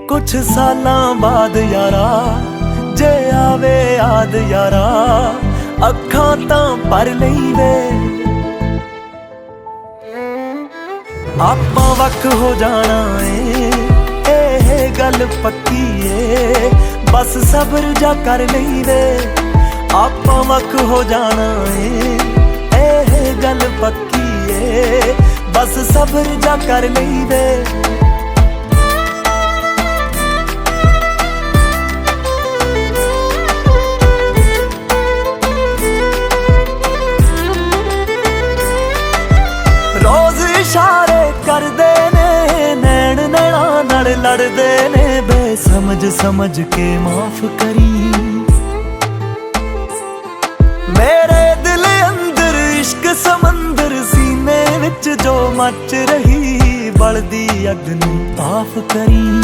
कुछ सालां बाद यारा जे आवे याद यारा अखां तां भर लईंदे। आपां वक हो जाना ए गल पक्की ए, बस सबर जा कर लईंदे। आपां वक हो जाना ए गल पक्की ए, बस सबर जा कर लईंदे। रोज इशारे करदे ने नैन नैना नाल लड़दे ने, बेसमझ समझ के माफ करी। मेरे दिल अंदर इश्क समंदर सीने विच जो मच रही, बलदी अग नूं ताफ करी।